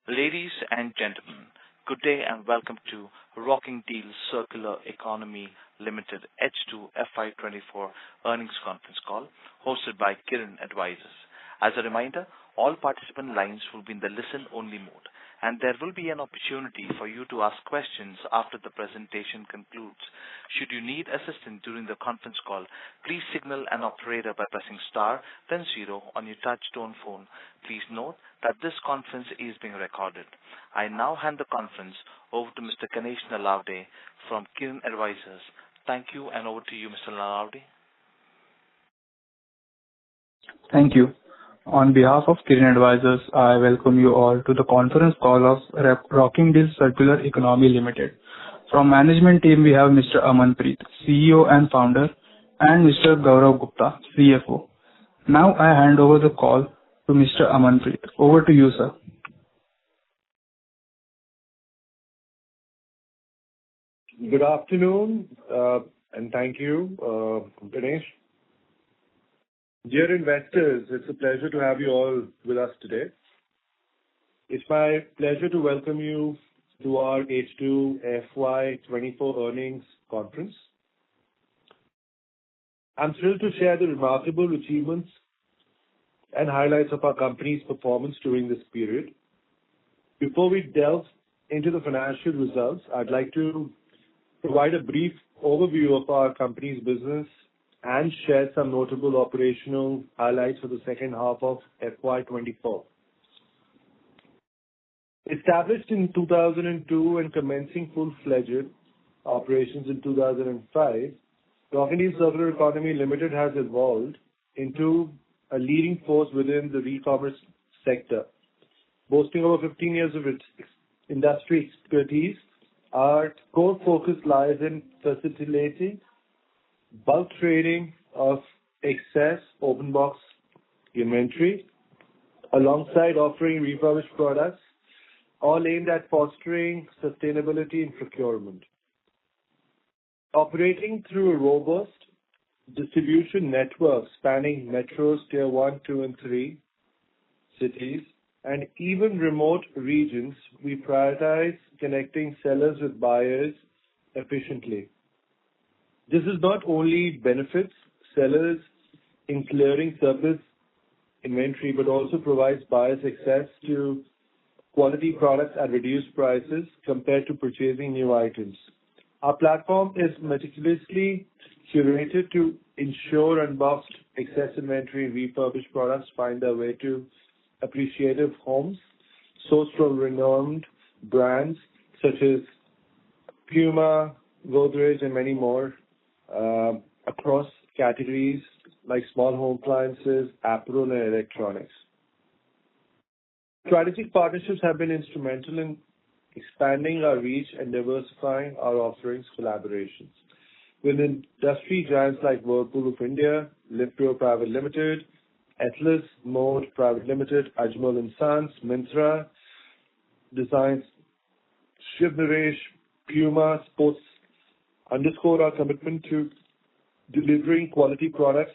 Ladies and gentlemen, good day and welcome to Rockingdeals Circular Economy Limited H2 FY24 earnings conference call hosted by Kirin Advisors. As a reminder, all participant lines will be in the listen-only mode, and there will be an opportunity for you to ask questions after the presentation concludes. Should you need assistance during the conference call, please signal an operator by pressing star, then 0 on your touch-tone phone. Please note that this conference is being recorded. I now hand the conference over to Mr. Ganesh Nalavde from Kirin Advisors. Thank you, and over to you, Mr. Nalavde. Thank you. On behalf of Kirin Advisors, I welcome you all to the conference call of Rockingdeals Circular Economy Limited. From management team, we have Mr. Amanpreet, CEO and founder, and Mr. Gaurav Gupta, CFO. Now I hand over the call to Mr. Amanpreet. Over to you, sir. Good afternoon, and thank you, Ganesh. Dear investors, it's a pleasure to have you all with us today. It's my pleasure to welcome you to our H2 FY24 earnings conference. I'm thrilled to share the remarkable achievements and highlights of our company's performance during this period. Before we delve into the financial results, I'd like to provide a brief overview of our company's business and share some notable operational highlights for the second half of FY24. Established in 2002 and commencing full-fledged operations in 2005, Rockingdeals Circular Economy Limited has evolved into a leading force within the e-commerce sector. Boasting over 15 years of its industry expertise, our core focus lies in facilitating bulk trading of excess open box inventory alongside offering refurbished products, all aimed at fostering sustainability in procurement. Operating through a robust distribution network spanning metros, tier 1, 2, and 3 cities, and even remote regions, we prioritize connecting sellers with buyers efficiently. This is not only benefits sellers in clearing surplus inventory, but also provides buyers access to quality products at reduced prices compared to purchasing new items. Our platform is meticulously curated to ensure unboxed excess inventory and refurbished products find their way to appreciative homes, sourced from renowned brands such as Puma, Godrej, and many more, across categories like small home appliances, apparel, and electronics. Strategic partnerships have been instrumental in expanding our reach and diversifying our offerings collaborations with industry giants like Whirlpool of India, Lipro Private Limited, Atlas Mode Private Limited, Ajmal & Sons, Myntra Designs, Shiv Naresh, Puma Sports underscore our commitment to delivering quality products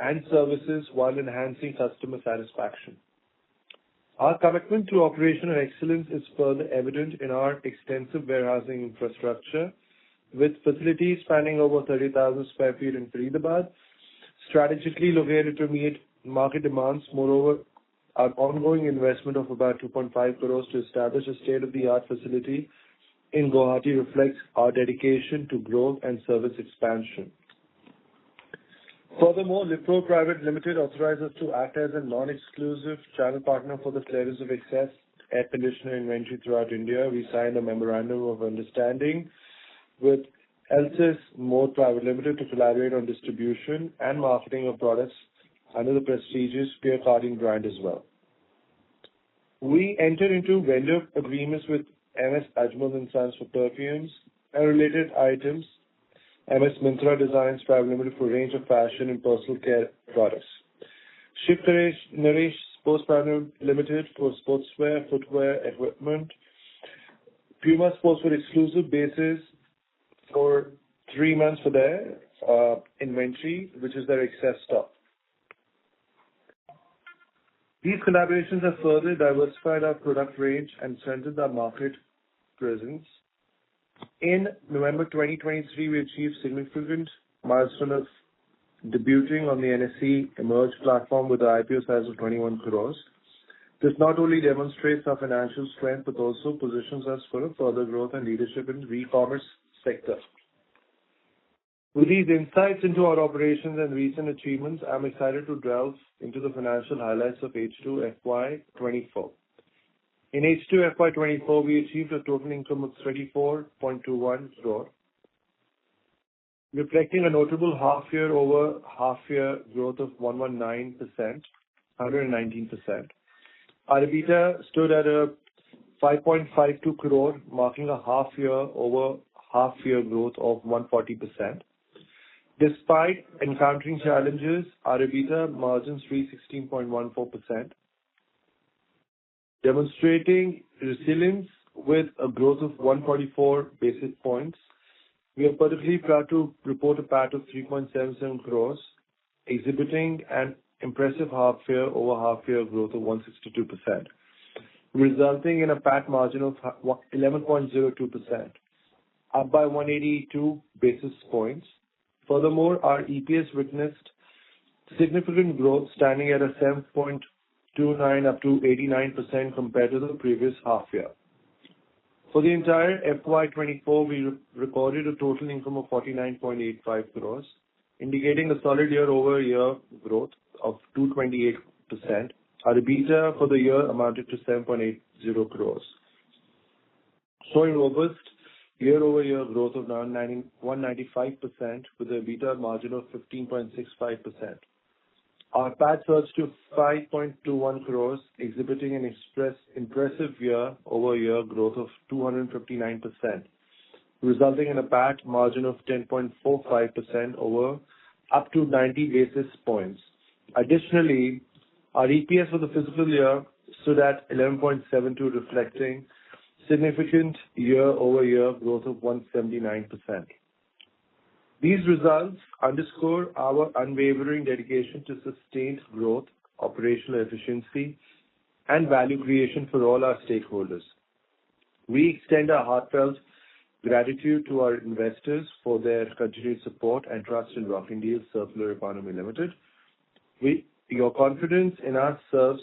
and services while enhancing customer satisfaction. Our commitment to operational excellence is further evident in our extensive warehousing infrastructure, with facilities spanning over 30,000 square feet in Faridabad, strategically located to meet market demands. Moreover, our ongoing investment of about 2.5 crores to establish a state-of-the-art facility in Guwahati reflects our dedication to growth and service expansion. Furthermore, Lipro Private Limited authorizes us to act as a non-exclusive channel partner for the clearance of excess air conditioner inventory throughout India. We signed a memorandum of understanding with Altis Mode Private Limited to collaborate on distribution and marketing of products under the prestigious Pure Carding brand as well. We entered into vendor agreements with MS Ajmal & Sons for perfumes and related items, MS Myntra Designs Private Limited for a range of fashion and personal care products, Shiv Naresh Sports Private Limited for sportswear, footwear, equipment, Puma Sports for exclusive basis for 3 months for their inventory, which is their excess stock. These collaborations have further diversified our product range and strengthened our market presence. In November 2023, we achieved significant milestone of debuting on the NSE Emerge platform with an IPO size of 21 crores. This not only demonstrates our financial strength, but also positions us for a further growth and leadership in the e-commerce sector. With these insights into our operations and recent achievements, I'm excited to delve into the financial highlights of H2 FY24. In H2 FY24, we achieved a total income of 34.21 crore, reflecting a notable half-year over half-year growth of 119%. Our EBITDA stood at a 5.52 crore, marking a half-year over half-year growth of 140%. Despite encountering challenges, our EBITDA margins reached 16.14%, demonstrating resilience with a growth of 144 basis points. We are particularly proud to report a PAT of 3.77 crores, exhibiting an impressive half-year over half-year growth of 162%, resulting in a PAT margin of 11.02%, up by 182 basis points. Furthermore, our EPS witnessed significant growth, standing at a 7.29 up to 89% compared to the previous half-year. For the entire FY24, we recorded a total income of 49.85 crores, indicating a solid year-over-year growth of 228%. Our EBITDA for the year amounted to 7.80 crores, showing robust year-over-year growth of 195% with an EBITDA margin of 15.65%. Our PAT surged to 5.21 crores, exhibiting an impressive year-over-year growth of 259%, resulting in a PAT margin of 10.45% over up to 90 basis points. Additionally, our EPS for the fiscal year stood at 11.72, reflecting significant year-over-year growth of 179%. These results underscore our unwavering dedication to sustained growth, operational efficiency, and value creation for all our stakeholders. We extend our heartfelt gratitude to our investors for their continued support and trust in Rockingdeals Circular Economy Limited. Your confidence in us serves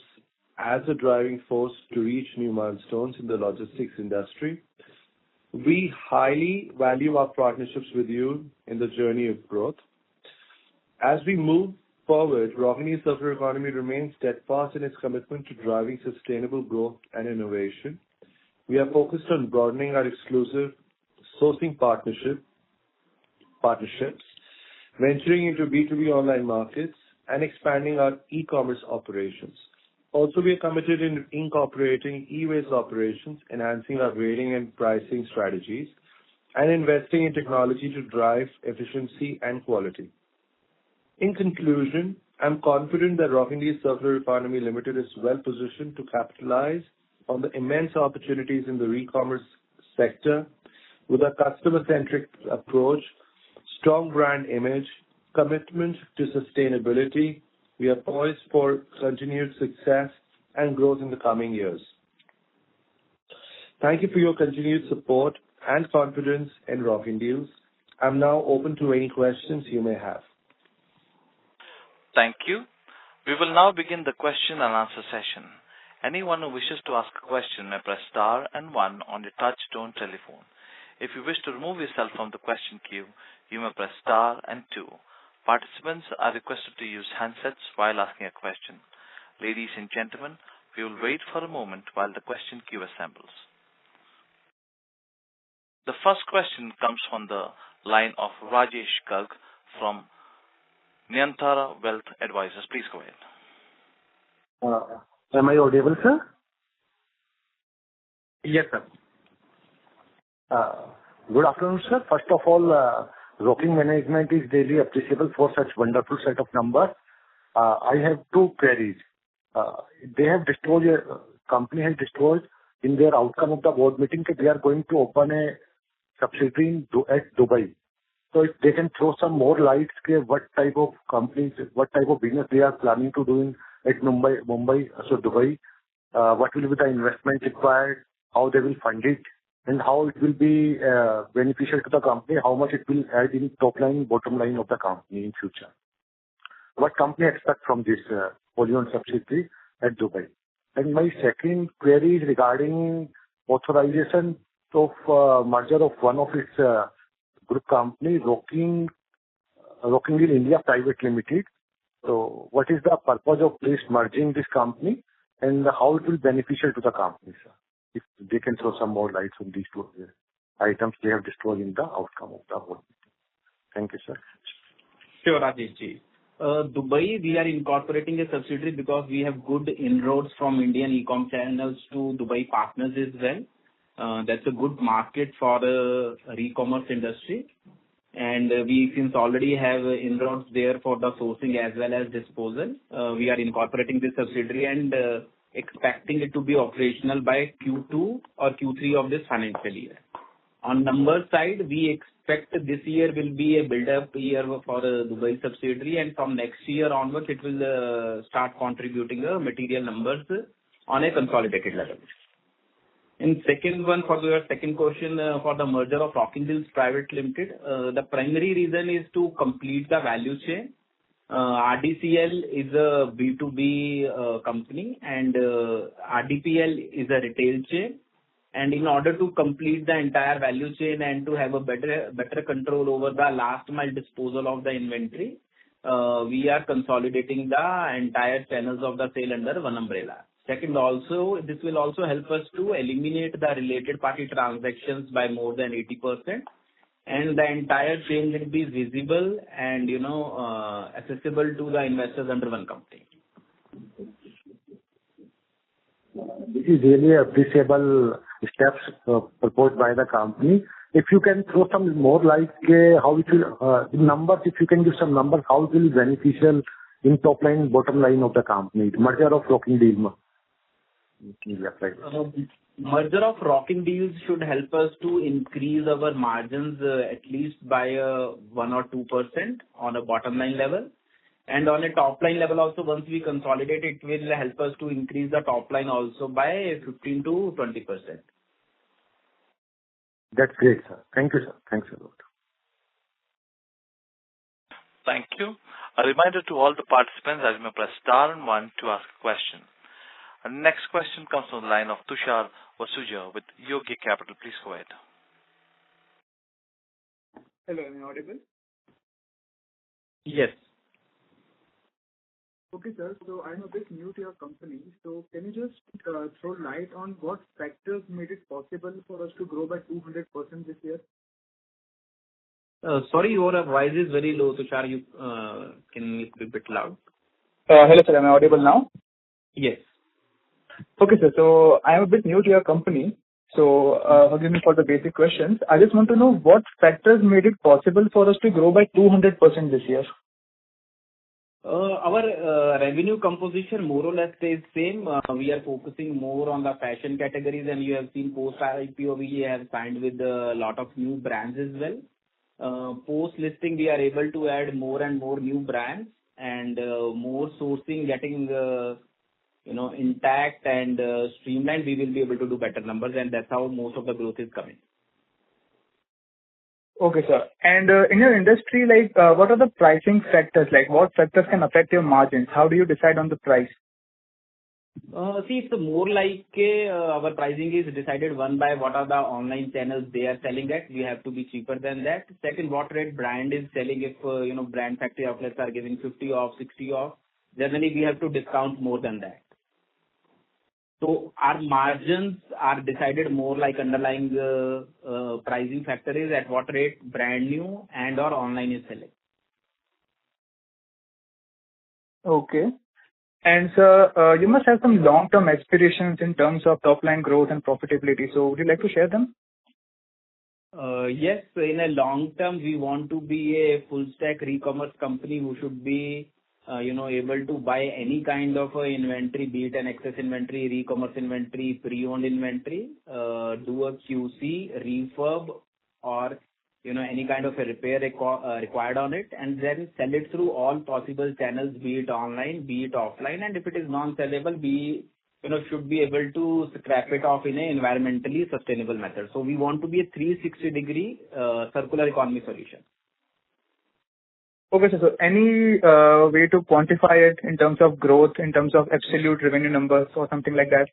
as a driving force to reach new milestones in the logistics industry. We highly value our partnerships with you in the journey of growth. As we move forward, Rockingdeals Circular Economy remains steadfast in its commitment to driving sustainable growth and innovation. We are focused on broadening our exclusive sourcing partnerships, venturing into B2B online markets, and expanding our e-commerce operations. Also, we are committed in incorporating e-waste operations, enhancing our grading and pricing strategies, and investing in technology to drive efficiency and quality. In conclusion, I'm confident that Rockingdeals Circular Economy Limited is well positioned to capitalize on the immense opportunities in the e-commerce sector. With a customer-centric approach, strong brand image, commitment to sustainability, we are poised for continued success and growth in the coming years. Thank you for your continued support and confidence in Rockingdeals. I'm now open to any questions you may have. Thank you. We will now begin the question and answer session. Anyone who wishes to ask a question may press star and one on your touch-tone telephone. If you wish to remove yourself from the question queue, you may press star and two. Participants are requested to use handsets while asking a question. Ladies and gentlemen, we will wait for a moment while the question queue assembles. The first question comes from the line of Rajesh Garg from Niyantara Wealth Advisors. Please go ahead. Am I audible, sir? Yes, sir. Good afternoon, sir. First of all, Rocking management is daily appreciable for such wonderful set of numbers. I have two queries. They have disclosed, company has disclosed in their outcome of the board meeting that they are going to open a subsidiary at Dubai. So if they can throw some more light, what type of companies, what type of business they are planning to do in at Dubai, what will be the investment required, how they will fund it, and how it will be beneficial to the company, how much it will add in top line, bottom line of the company in future. What company expect from this wholly owned subsidiary at Dubai? And my second query is regarding authorization of merger of one of its group company, Rockingdeals India Private Limited. So what is the purpose of this merging this company, and how it will beneficial to the company, sir? If they can throw some more lights on these two items they have disclosed in the outcome of the whole meeting. Thank you, sir. Sure, Rajesh ji. Dubai, we are incorporating a subsidiary because we have good inroads from Indian e-com channels to Dubai partners as well. That's a good market for the e-commerce industry. And we since already have inroads there for the sourcing as well as disposal. We are incorporating this subsidiary and expecting it to be operational by Q2 or Q3 of this financial year. On number side, we expect this year will be a build-up year for the Dubai subsidiary, and from next year onwards, it will start contributing material numbers on a consolidated level. And second one, for your second question, for the merger of Rockingdeals Private Limited, the primary reason is to complete the value chain. RDCL is a B2B company, and RDPL is a retail chain. And in order to complete the entire value chain and to have a better control over the last mile disposal of the inventory, we are consolidating the entire channels of the sale under one umbrella. Second, also, this will also help us to eliminate the related party transactions by more than 80%. And the entire chain will be visible and, accessible to the investors under one company. This is really appreciable steps proposed by the company. If you can throw some more light, how it will, in numbers, if you can give some numbers, how it will be beneficial in top line, bottom line of the company, merger of Rockingdeals. Merger of Rockingdeals should help us to increase our margins at least by 1 or 2% on a bottom line level. And on a top line level also, once we consolidate, it will help us to increase the top line also by 15 to 20%. That's great, sir. Thank you, sir. Thanks a lot. Thank you. A reminder to all the participants that you may press star and 1 to ask a question. Our next question comes from the line of Tushar Vasuja with Yogi Capital. Please go ahead. Hello, am I audible? Yes. Okay, sir. So I'm a bit new to your company. So can you just throw light on what factors made it possible for us to grow by 200% this year? Sorry, your voice is very low, Tushar. You can you be a bit loud? Hello, sir. Am I audible now? Yes. Okay, sir. So I am a bit new to your company. So forgive me for the basic questions. I just want to know what factors made it possible for us to grow by 200% this year. Our revenue composition more or less stays same. We are focusing more on the fashion categories, and you have seen post IPO we have signed with a lot of new brands as well. Post listing we are able to add more and more new brands, and more sourcing getting intact and streamlined. We will be able to do better numbers, and that's how most of the growth is coming. Okay, sir. And in your industry, what are the pricing factors? Like, what factors can affect your margins? How do you decide on the price? See, it's more like our pricing is decided one by what are the online channels they are selling at. We have to be cheaper than that. Second, what rate brand is selling. If brand factory outlets are giving 50 off, 60 off, generally we have to discount more than that. So our margins are decided more like underlying pricing factor is at what rate brand new and or online is selling. Okay. And sir, you must have some long-term aspirations in terms of top-line growth and profitability. So would you like to share them? Yes. In a long term, we want to be a full-stack e-commerce company who should be able to buy any kind of inventory, be it an excess inventory, e-commerce inventory, pre-owned inventory, do a QC, refurb, or any kind of a repair required on it, and then sell it through all possible channels, be it online, be it offline, and if it is non-sellable, should be able to scrap it off in an environmentally sustainable method. So we want to be a 360-degree circular economy solution. Okay, so any way to quantify it in terms of growth, in terms of absolute revenue numbers or something like that?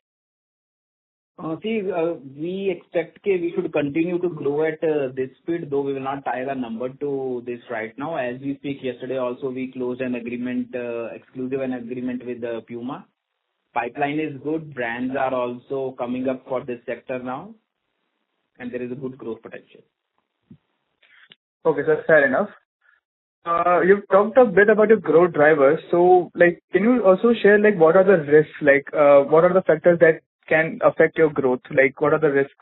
We expect we should continue to grow at this speed, though we will not tie a number to this right now. As we speak, yesterday also we closed an agreement, exclusive agreement with Puma. Pipeline is good. Brands are also coming up for this sector now, and there is a good growth potential. Okay, sir, fair enough. You've talked a bit about your growth drivers. So, can you also share, what are the risks? What are the factors that can affect your growth? What are the risks?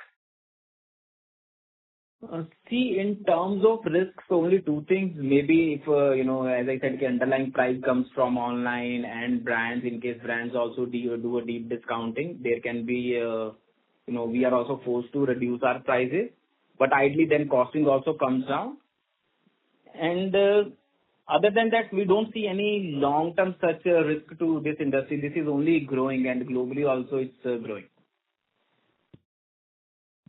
In terms of risks, only two things. Maybe if, as I said, the underlying price comes from online and brands, in case brands also do a deep discounting, there can be, we are also forced to reduce our prices. But ideally, then costing also comes down. And other than that, we don't see any long-term such a risk to this industry. This is only growing, and globally also it's growing.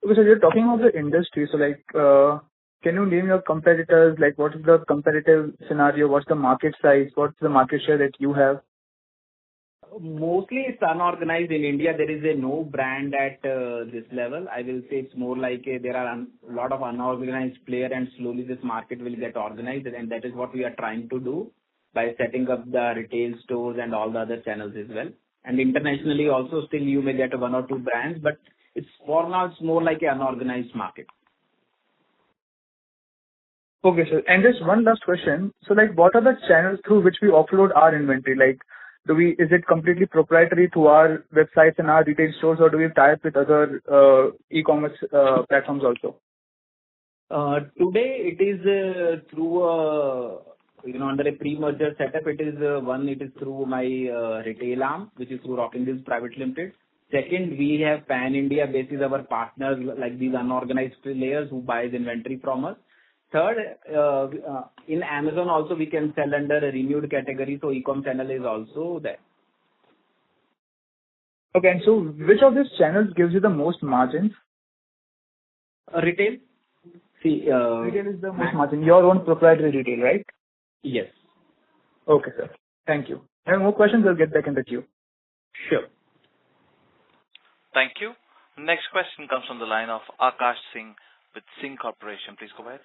Okay, so you're talking about the industry. So, can you name your competitors? What is the competitive scenario? What's the market size? What's the market share that you have? Mostly it's unorganized. In India, there is no brand at this level. I will say it's more like there are a lot of unorganized players, and slowly this market will get organized, and that is what we are trying to do by setting up the retail stores and all the other channels as well. And internationally also, still you may get one or two brands, but for now it's more like an unorganized market. Okay, sir. And just one last question. So, what are the channels through which we offload our inventory? Is it completely proprietary to our websites and our retail stores, or do we tie up with other e-commerce platforms also? Today it is through under a pre-merger setup. It is through my retail arm, which is through Rockingdeals Private Limited. Second, we have pan-India basis our partners like these unorganized players who buys inventory from us. Third, in Amazon also we can sell under a renewed category, so e-com channel is also there. Okay, and so which of these channels gives you the most margins? Retail. Retail is the most margin. Your own proprietary retail, right? Yes. Okay, sir. Thank you. I have more questions. I'll get back in the queue. Sure. Thank you. Next question comes from the line of Akash Singh with Singh Corporation. Please go ahead.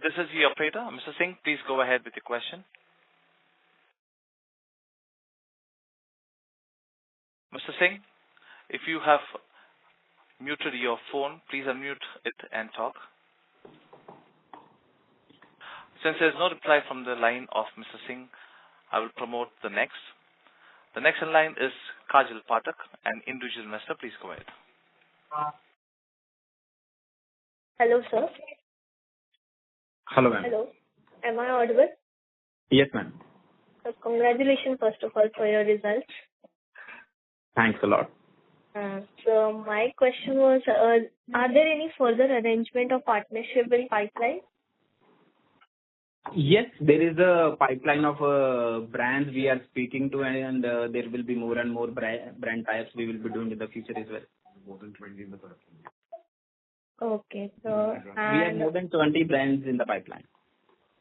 This is the operator. Mr. Singh, please go ahead with your question. Mr. Singh, if you have muted your phone, please unmute it and talk. Since there's no reply from the line of Mr. Singh, I will promote the next. The next in line is Kajal Patak, an individual investor. Please go ahead. Hello, sir. Hello, ma'am. Hello. Am I audible? Yes, ma'am. So congratulations, first of all, for your results. Thanks a lot. So my question was, are there any further arrangement or partnership in pipeline? Yes, there is a pipeline of brands we are speaking to, and there will be more and more brand types we will be doing in the future as well. More than 20 in the pipeline. Okay, so we have more than 20 brands in the pipeline.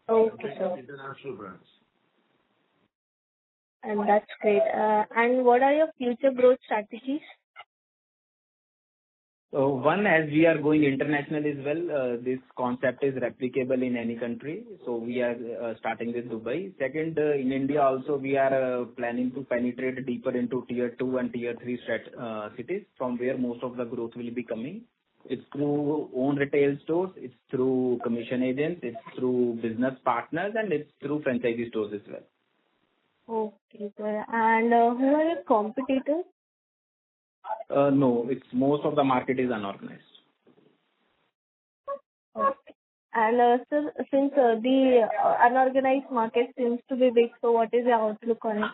Okay, so International brands. And that's great. And what are your future growth strategies? So one, as we are going international as well, this concept is replicable in any country. So we are starting with Dubai. Second, in India also we are planning to penetrate deeper into tier 2 and tier 3 cities, from where most of the growth will be coming. It's through own retail stores, it's through commission agents, it's through business partners, and it's through franchisee stores as well. Okay, sir. And who are your competitors? No, it's most of the market is unorganized. Okay. And sir, since the unorganized market seems to be big, so what is your outlook on it?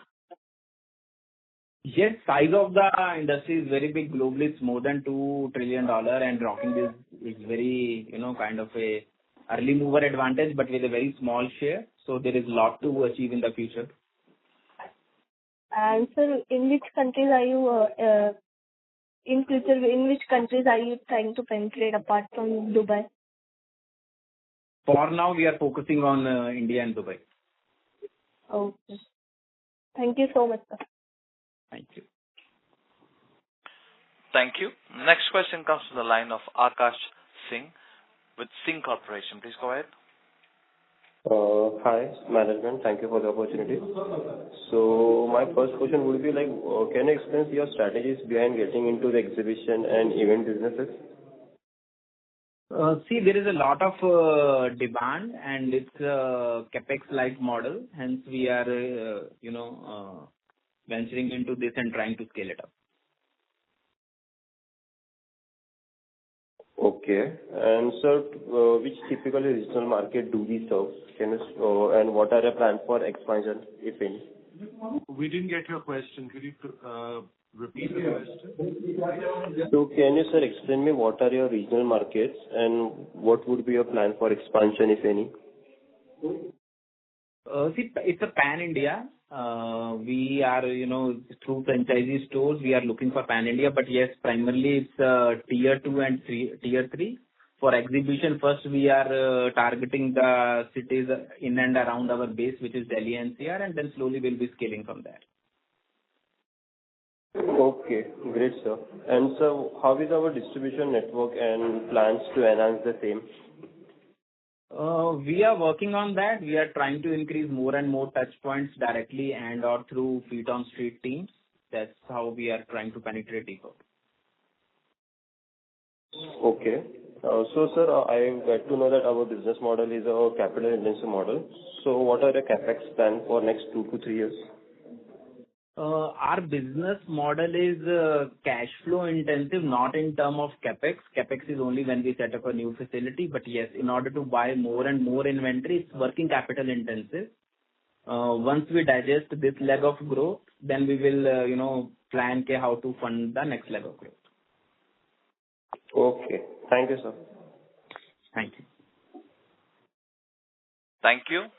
Yes, size of the industry is very big globally. It's more than $2 trillion, and Rockingdeals is very, kind of a early mover advantage, but with a very small share. So there is a lot to achieve in the future. And sir, in which countries are you in future? In which countries are you trying to penetrate apart from Dubai? For now, we are focusing on India and Dubai. Okay. Thank you so much, sir. Thank you. Thank you. Next question comes from the line of Akash Singh with Singh Corporation. Please go ahead. Hi, management. Thank you for the opportunity. So my first question would be can you explain your strategies behind getting into the exhibition and event businesses? See, there is a lot of demand, and it's a capex-like model. Hence, we are, venturing into this and trying to scale it up. Okay. And sir, which typically regional market do we serve? And what are your plans for expansion, if any? We didn't get your question. Could you repeat the question? So can you, sir, explain me what are your regional markets and what would be your plan for expansion, if any? See, it's a pan-India. We are, through franchisee stores, we are looking for pan-India. But yes, primarily it's tier 2 and tier 3. For exhibition, first we are targeting the cities in and around our base, which is Delhi NCR, and then slowly we'll be scaling from there. Okay, great, sir. And so how is our distribution network and plans to enhance the same? We are working on that. We are trying to increase more and more touch points directly and or through feet on street teams. That's how we are trying to penetrate deeper. Okay. So, sir, I got to know that our business model is a capital-intensive model. So what are the capex plan for next 2 to 3 years? Our business model is cash flow intensive, not in terms of capex. Capex is only when we set up a new facility. But yes, in order to buy more and more inventory, it's working capital intensive. Once we digest this leg of growth, then we will, plan how to fund the next leg of growth. Okay. Thank you, sir. Thank you. Thank you.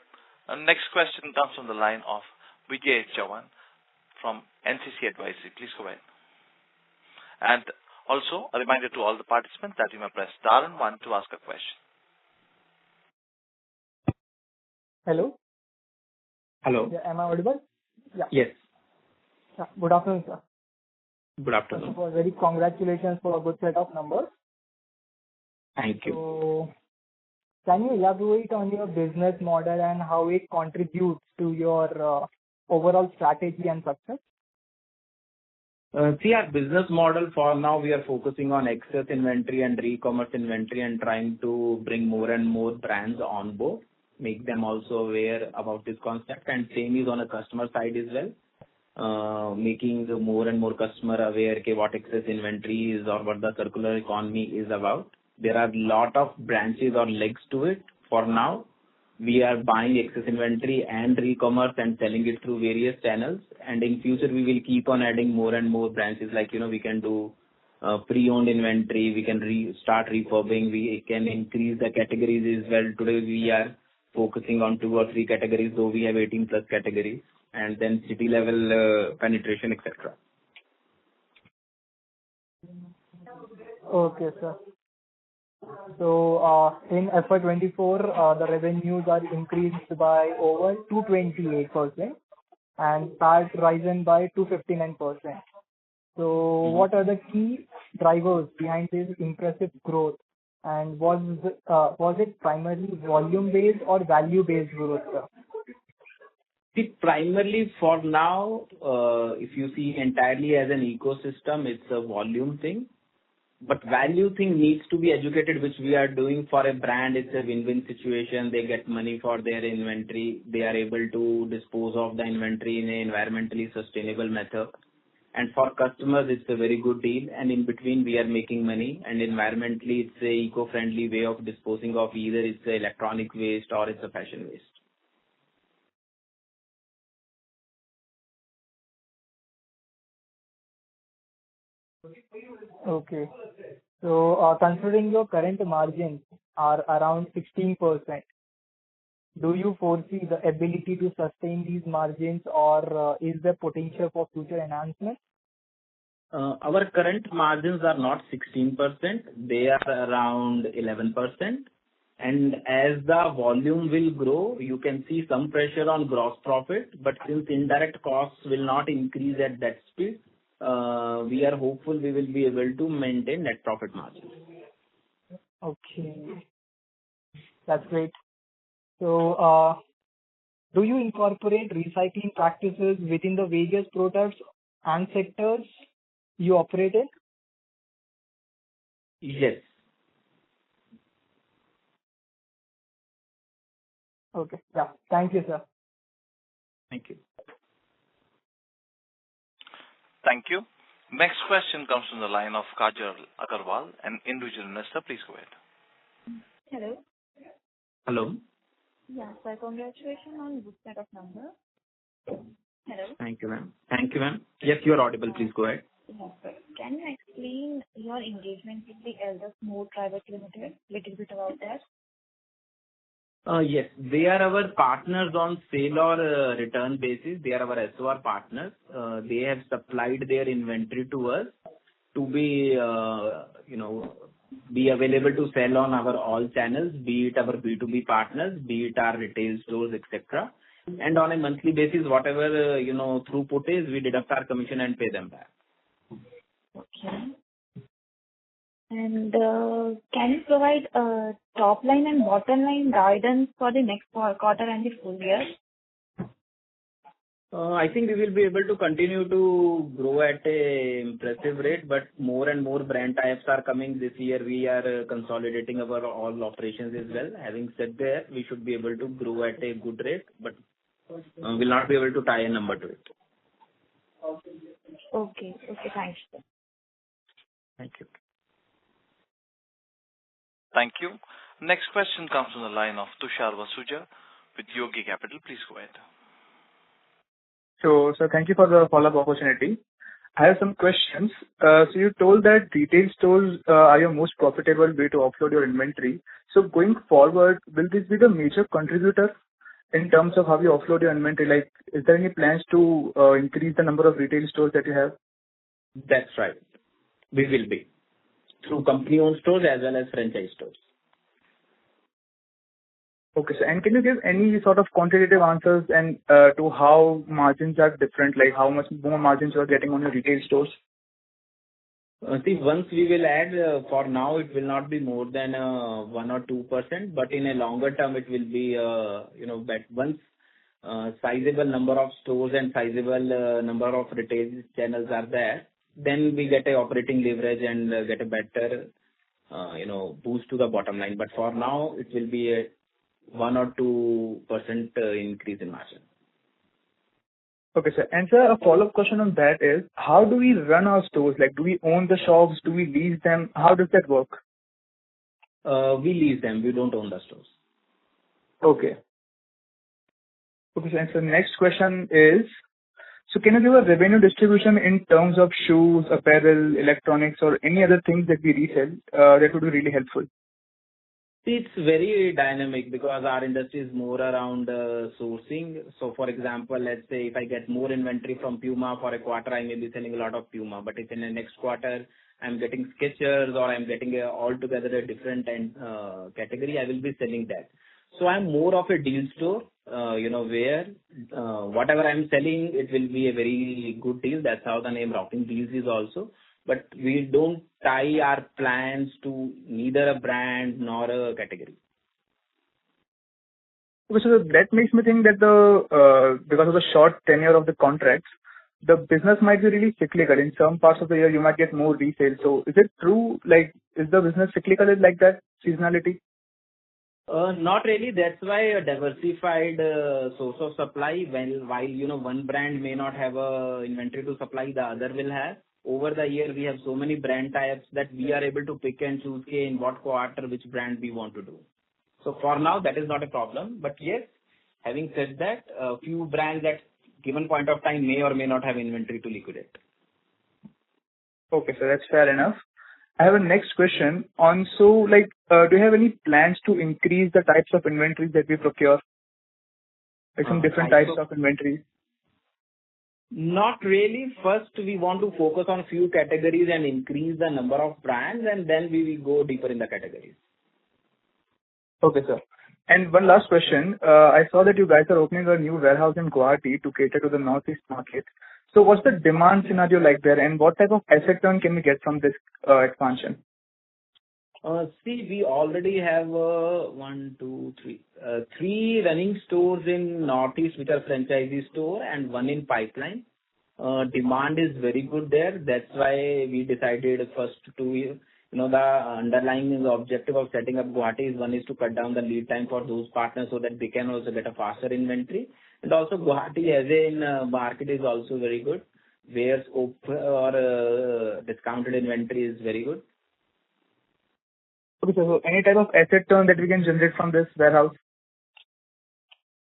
Next question comes from the line of Vijay Chavan from NCC Advisory. Please go ahead. And also, a reminder to all the participants that you may press star and 1 to ask a question. Hello? Hello. Yeah, am I audible? Yeah. Yes. Yeah. Good afternoon, sir. Good afternoon. First of all, very congratulations for a good set of numbers. Thank you. So, can you elaborate on your business model and how it contributes to your overall strategy and success? See, our business model for now, we are focusing on excess inventory and e-commerce inventory and trying to bring more and more brands on board, make them also aware about this concept. And same is on a customer side as well, making more and more customer aware what excess inventory is or what the circular economy is about. There are a lot of branches or legs to it. For now, we are buying excess inventory and e-commerce and selling it through various channels. And in future, we will keep on adding more and more branches. We can do pre-owned inventory. We can start refurbing. We can increase the categories as well. Today, we are focusing on 2 or 3 categories, though we have 18 plus categories. And then city level penetration, etc. Okay, sir. So, in FY24, the revenues are increased by over 228% and PAT risen by 259%. So, what are the key drivers behind this impressive growth? And was it primarily volume-based or value-based growth, sir? See, primarily for now, if you see entirely as an ecosystem, it's a volume thing. But value thing needs to be educated, which we are doing for a brand. It's a win-win situation. They get money for their inventory. They are able to dispose of the inventory in an environmentally sustainable method. And for customers, it's a very good deal. And in between, we are making money. And environmentally, it's a eco-friendly way of disposing of either it's a electronic waste or it's a fashion waste. Okay. So, considering your current margins are around 16%, do you foresee the ability to sustain these margins, or is there potential for future enhancement? Our current margins are not 16%. They are around 11%. And as the volume will grow, you can see some pressure on gross profit. But since indirect costs will not increase at that speed, we are hopeful we will be able to maintain net profit margin. Okay, that's great. So, do you incorporate recycling practices within the various products and sectors you operate in? Yes. Okay. Yeah. Thank you, sir. Thank you. Thank you. Next question comes from the line of Kajal Agarwal, an individual investor. Please go ahead. Hello. Hello. Yeah, sir, congratulations on good set of numbers. Hello. Thank you, ma'am. Thank you, ma'am. Yes, you are audible. Please go ahead. Yes, sir. Can you explain your engagement with the Elders More Private Limited? Little bit about that. Yes, they are our partners on sale or return basis. They are our SOR partners. They have supplied their inventory to us to be, be available to sell on our all channels, be it our B2B partners, be it our retail stores, etc. And on a monthly basis, whatever, throughput is, we deduct our commission and pay them back. Okay. And can you provide top line and bottom line guidance for the next quarter and the full year? I think we will be able to continue to grow at a impressive rate, but more and more brand types are coming this year. We are consolidating our all operations as well. Having said that, we should be able to grow at a good rate, but will not be able to tie a number to it. Okay. Thanks. Thank you. Thank you. Next question comes from the line of Tushar Vasuja with Yogi Capital. Please go ahead. So, sir, thank you for the follow-up opportunity. I have some questions. So you told that retail stores are your most profitable way to offload your inventory. So going forward, will this be the major contributor in terms of how you offload your inventory? Like, is there any plans to increase the number of retail stores that you have? That's right. We will be through company-owned stores as well as franchise stores. Okay, sir. And can you give any sort of quantitative answers and to how margins are different, like how much more margins you are getting on your retail stores? See, once we will add, for now it will not be more than 1 or 2%, but in a longer term it will be, but once sizable number of stores and sizable number of retail channels are there, then we get a operating leverage and get a better, boost to the bottom line. But for now, it will be a 1 or 2% increase in margin. Okay, sir. And sir, a follow-up question on that is, how do we run our stores? Like, do we own the shops? Do we lease them? How does that work? We lease them. We don't own the stores. Okay. Okay, sir. And so next question is, so can you give a revenue distribution in terms of shoes, apparel, electronics, or any other things that we resell? That would be really helpful. See, it's very dynamic because our industry is more around sourcing. So, for example, let's say if I get more inventory from Puma for a quarter, I may be selling a lot of Puma. But if in the next quarter I'm getting Skechers or I'm getting altogether a different category, I will be selling that. So I'm more of a deal store, where whatever I'm selling, it will be a very good deal. That's how the name Rockingdeals is also. But we don't tie our plans to neither a brand nor a category. Okay, so that makes me think that because of the short tenure of the contracts, the business might be really cyclical. In some parts of the year, you might get more resale. So is it true? Like, is the business cyclical like that, seasonality? Not really. That's why a diversified source of supply, while one brand may not have a inventory to supply, the other will have. Over the year, we have so many brand types that we are able to pick and choose in what quarter which brand we want to do. So for now, that is not a problem. But yes, having said that, a few brands at given point of time may or may not have inventory to liquidate. Okay, so that's fair enough. I have a next question on, do you have any plans to increase the types of inventories that we procure? Like some different types of inventories? Not really. First, we want to focus on few categories and increase the number of brands, and then we will go deeper in the categories. Okay, sir. And one last question. I saw that you guys are opening a new warehouse in Guwahati to cater to the Northeast market. So what's the demand scenario like there, and what type of asset turn can we get from this expansion? See, we already have three running stores in Northeast, which are franchisee store, and one in pipeline. Demand is very good there. That's why we decided first to, the underlying objective of setting up Guwahati is one is to cut down the lead time for those partners so that they can also get a faster inventory. And also Guwahati as a market is also very good, where scope or discounted inventory is very good. Okay, so any type of asset turn that we can generate from this warehouse?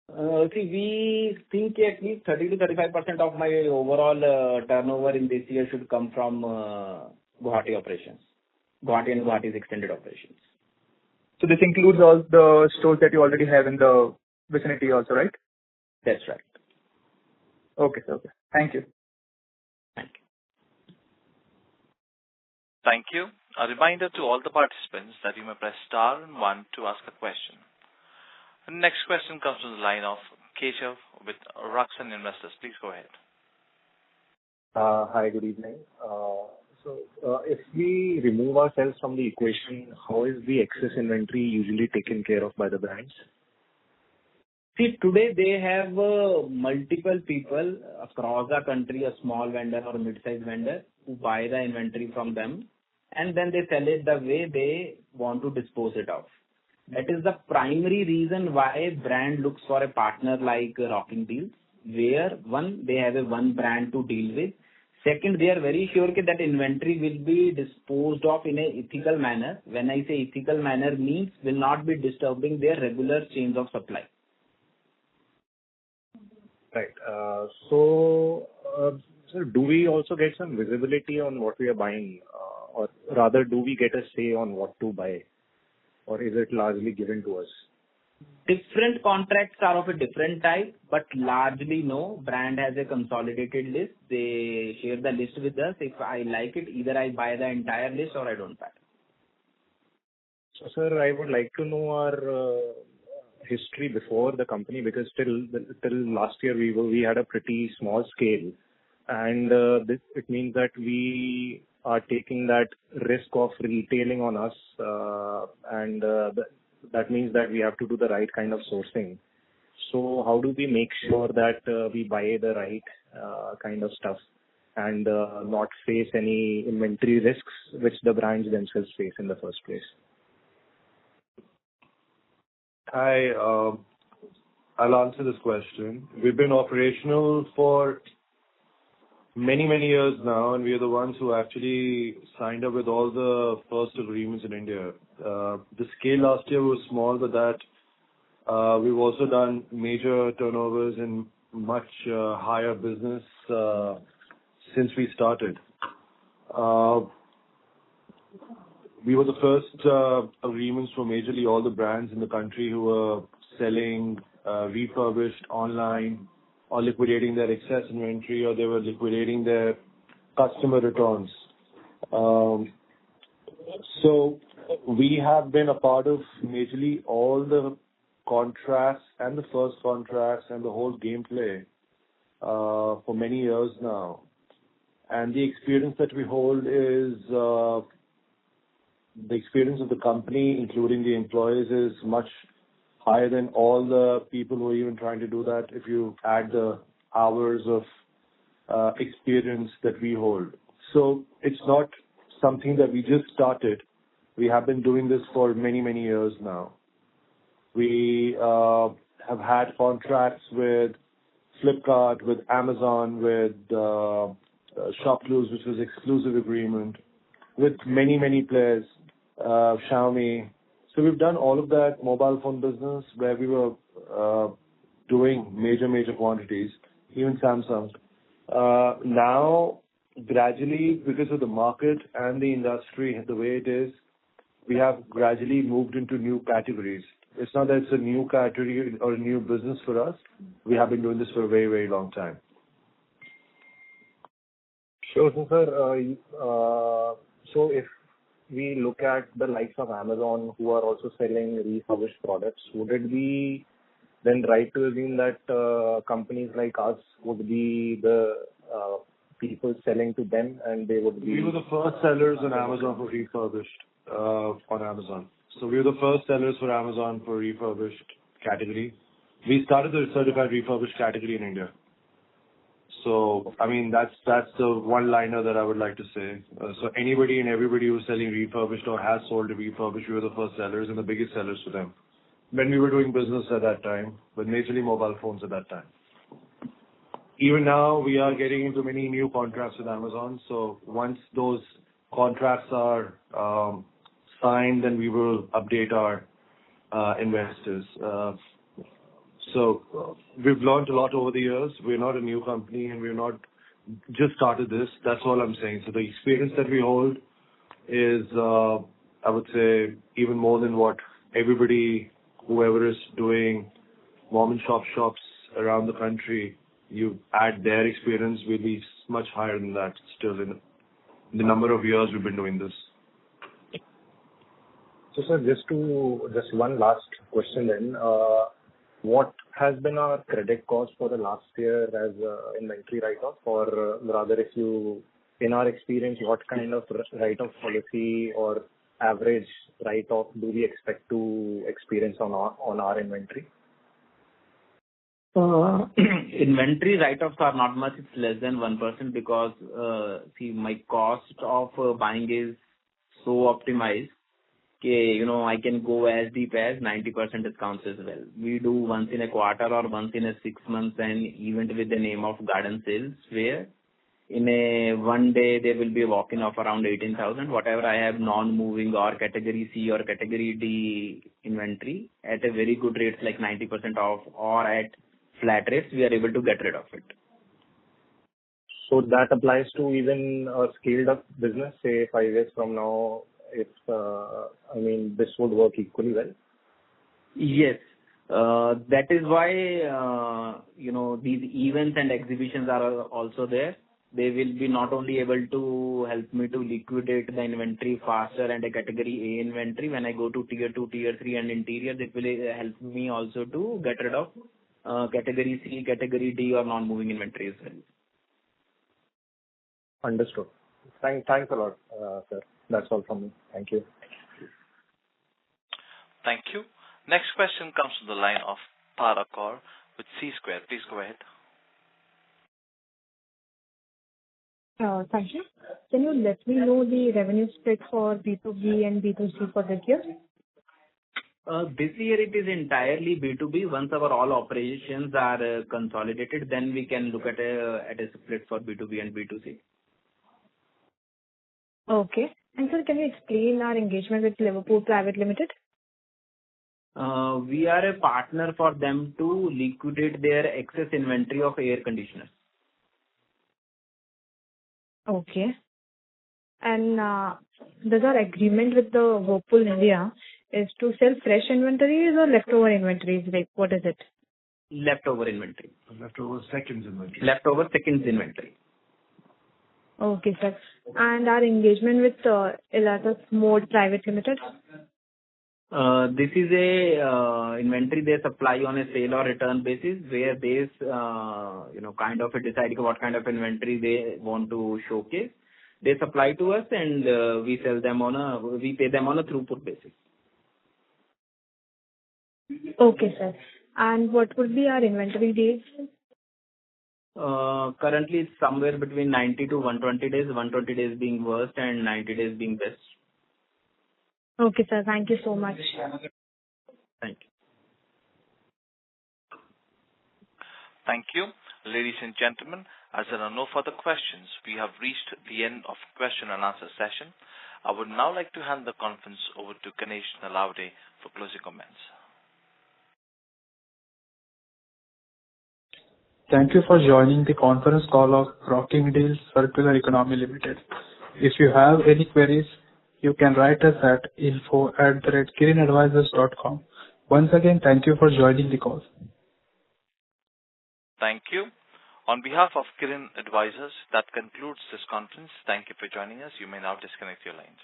We think at least 30 to 35% of my overall turnover in this year should come from Guwahati operations. Guwahati and Guwahati's extended operations. So this includes all the stores that you already have in the vicinity also, right? That's right. Okay, sir. Okay. Thank you. Thank you. Thank you. A reminder to all the participants that you may press star and 1 to ask a question. The next question comes from the line of Keshav with Rockingdeals Investors. Please go ahead. Hi, good evening. If we remove ourselves from the equation, how is the excess inventory usually taken care of by the brands? See, today they have multiple people across the country, a small vendor or a mid-sized vendor, who buy the inventory from them, and then they sell it the way they want to dispose it of. That is the primary reason why a brand looks for a partner like Rockingdeals, where one, they have one brand to deal with. Second, they are very sure that inventory will be disposed of in an ethical manner. When I say ethical manner means will not be disturbing their regular chains of supply. Right. Sir, do we also get some visibility on what we are buying? Or rather, do we get a say on what to buy? Or is it largely given to us? Different contracts are of a different type, but largely no. Brand has a consolidated list. They share the list with us. If I like it, either I buy the entire list or I don't buy. So, sir, I would like to know our history before the company, because till last year we had a pretty small scale, and it means that we are taking that risk of retailing on us, and that means that we have to do the right kind of sourcing. So how do we make sure that we buy the right kind of stuff and not face any inventory risks which the brands themselves face in the first place? Hi, I'll answer this question. We've been operational for many years now, and we are the ones who actually signed up with all the first agreements in India. The scale last year was small, but that we've also done major turnovers in much higher business since we started. We were the first agreements for majorly all the brands in the country who were selling refurbished online or liquidating their excess inventory, or they were liquidating their customer returns. So we have been a part of majorly all the contracts and the first contracts and the whole gameplay for many years now. And the experience that we hold is the experience of the company, including the employees, is much higher than all the people who are even trying to do that if you add the hours of experience that we hold. So it's not something that we just started. We have been doing this for many years now. We have had contracts with Flipkart, with Amazon, with ShopClues, which was exclusive agreement, with many players, Xiaomi. So we've done all of that mobile phone business where we were doing major quantities, even Samsung. Now, gradually, because of the market and the industry, the way it is, we have gradually moved into new categories. It's not that it's a new category or a new business for us. We have been doing this for a very long time. Sure. So, sir, so if we look at the likes of Amazon, who are also selling refurbished products, would it be then right to assume that companies like us would be the people selling to them, and they would be... We were the first sellers on Amazon for refurbished on Amazon. So we were the first sellers for Amazon for refurbished category. We started the certified refurbished category in India. So, I mean, that's the one-liner that I would like to say. So anybody and everybody who's selling refurbished or has sold a refurbished, we were the first sellers and the biggest sellers to them. When we were doing business at that time, with majorly mobile phones at that time. Even now, we are getting into many new contracts with Amazon. So once those contracts are signed, then we will update our investors. So we've learned a lot over the years. We're not a new company and we're not just started this. That's all I'm saying. So the experience that we hold is, I would say, even more than what everybody, whoever is doing mom and shops around the country, you add their experience, will be much higher than that still in the number of years we've been doing this. So, sir, just one last question then. What has been our credit cost for the last year as inventory write-off, or rather, if you, in our experience, what kind of write-off policy or average write-off do we expect to experience on our inventory? Inventory write-offs are not much. It's less than 1% because, see, my cost of buying is so optimized. Okay, I can go as deep as 90% discounts as well. We do once in a quarter or once in a 6 months an event with the name of garden sales, where in a one day there will be a walk-in of around 18,000. Whatever I have non-moving or category C or category D inventory at a very good rates like 90% off or at flat rates, we are able to get rid of it. So that applies to even a scaled up business, say 5 years from now, if, this would work equally well? Yes. That is why, these events and exhibitions are also there. They will be not only able to help me to liquidate the inventory faster and a category A inventory when I go to tier 2, tier 3 and interior, it will help me also to get rid of category C, category D or non-moving inventory as well. Understood. Thanks a lot, sir. That's all from me. Thank you. Thank you. Next question comes from the line of Tara Kaur with C Square. Please go ahead. Thank you. Can you let me know the revenue split for B2B and B2C for this year? This year it is entirely B2B. Once our all operations are consolidated, then we can look at a split for B2B and B2C. Okay. And sir, can you explain our engagement with Liverpool Private Limited? We are a partner for them to liquidate their excess inventory of air conditioners. Okay. And does our agreement with the Whirlpool India is to sell fresh inventories or leftover inventories? Like, what is it? Leftover inventory. Leftover seconds inventory. Leftover seconds inventory. Okay, sir. And our engagement with Elatus Mode Private Limited? This is a inventory they supply on a sale or return basis, where they kind of decide what kind of inventory they want to showcase. They supply to us and we pay them on a throughput basis. Okay, sir. And what would be our inventory days? Currently it's somewhere between 90 to 120 days, 120 days being worst and 90 days being best. Okay, sir. Thank you so much. Thank you. Thank you. Ladies and gentlemen, as there are no further questions, we have reached the end of question and answer session. I would now like to hand the conference over to Ganesh Nalawade for closing comments. Thank you for joining the conference call of Rockingdeals Circular Economy Limited. If you have any queries, you can write us at info@kirinadvisors.com. Once again, thank you for joining the call. Thank you. On behalf of Kirin Advisors, that concludes this conference. Thank you for joining us. You may now disconnect your lines.